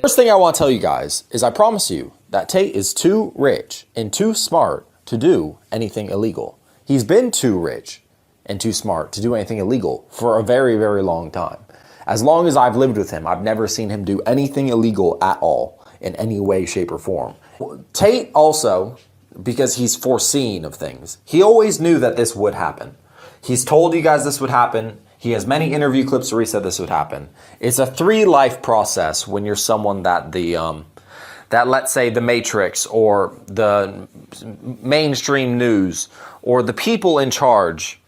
First thing I want to tell you guys is I promise you that Tate is too rich and too smart to do anything illegal. He's been too rich and too smart to do anything illegal for a very, very long time. As long as I've lived with him, I've never seen him do anything illegal at all in any way, shape, or form. Tate also, because he's foreseen of things, he always knew that this would happen. He's told you guys this would happen. He has many interview clips where he said this would happen. It's a 3-life process when you're someone that that let's say the Matrix or the mainstream news or the people in charge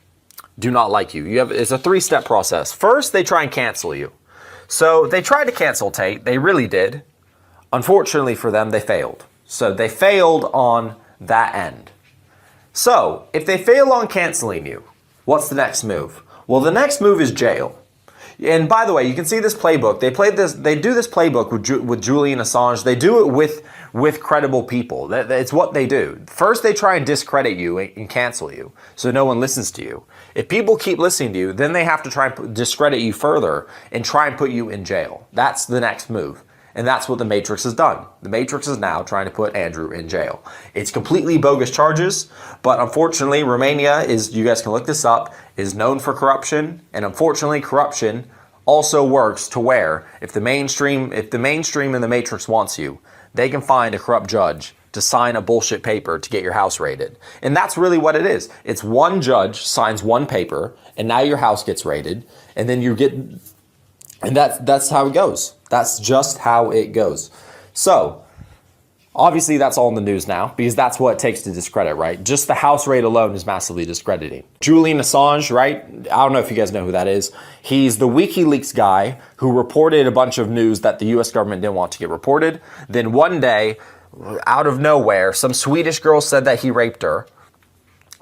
do not like you. It's a 3-step process. First, they try and cancel you. So they tried to cancel Tate. They really did. Unfortunately for them, they failed. So they failed on that end. So if they fail on canceling you, what's the next move? Well, the next move is jail. And by the way, you can see this playbook. They do this playbook with Julian Assange. They do it with credible people. It's what they do. First, they try and discredit you and cancel you, so no one listens to you. If people keep listening to you, then they have to try and discredit you further and try and put you in jail. That's the next move. And that's what the Matrix has done. The Matrix is now trying to put Andrew in jail. It's completely bogus charges, but unfortunately, Romania is, you guys can look this up, is known for corruption. And unfortunately, corruption also works to where if the mainstream and the Matrix wants you, they can find a corrupt judge to sign a bullshit paper to get your house raided. And that's really what it is. It's one judge signs one paper, and now your house gets raided, and then you get, and that's how it goes. That's just how it goes. So, obviously that's all in the news now, because that's what it takes to discredit, right? Just the house raid alone is massively discrediting. Julian Assange, right? I don't know if you guys know who that is. He's the WikiLeaks guy who reported a bunch of news that the US government didn't want to get reported. Then one day, out of nowhere, some Swedish girl said that he raped her.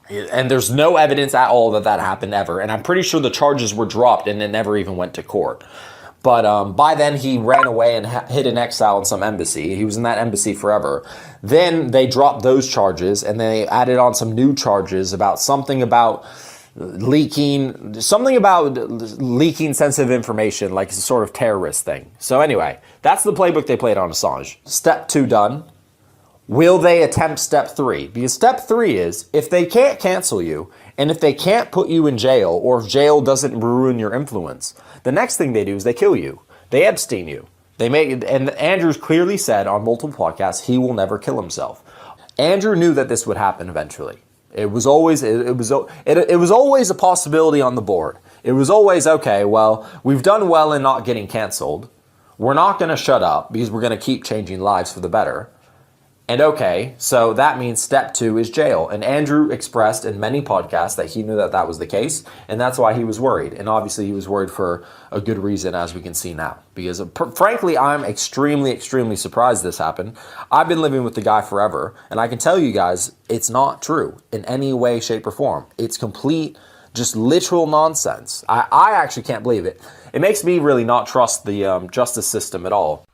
And there's no evidence at all that that happened ever. And I'm pretty sure the charges were dropped and it never even went to court. But by then, he ran away and hid in exile in some embassy. He was in that embassy forever. Then they dropped those charges, and they added on some new charges about something about leaking sensitive information, like a sort of terrorist thing. So anyway, that's the playbook they played on Assange. Step 2 done. Will they attempt step 3? Because step 3 is, if they can't cancel you, and if they can't put you in jail, or if jail doesn't ruin your influence, the next thing they do is they kill you. They Epstein you. And Andrew's clearly said on multiple podcasts he will never kill himself. Andrew knew that this would happen eventually. It was always a possibility on the board. It was always, okay, well, we've done well in not getting canceled. We're not going to shut up because we're going to keep changing lives for the better. And okay, so that means step 2 is jail. And Andrew expressed in many podcasts that he knew that that was the case, and that's why he was worried. And obviously he was worried for a good reason, as we can see now. Because frankly, I'm extremely, extremely surprised this happened. I've been living with the guy forever, and I can tell you guys, it's not true in any way, shape, or form. It's complete, just literal nonsense. I actually can't believe it. It makes me really not trust the justice system at all.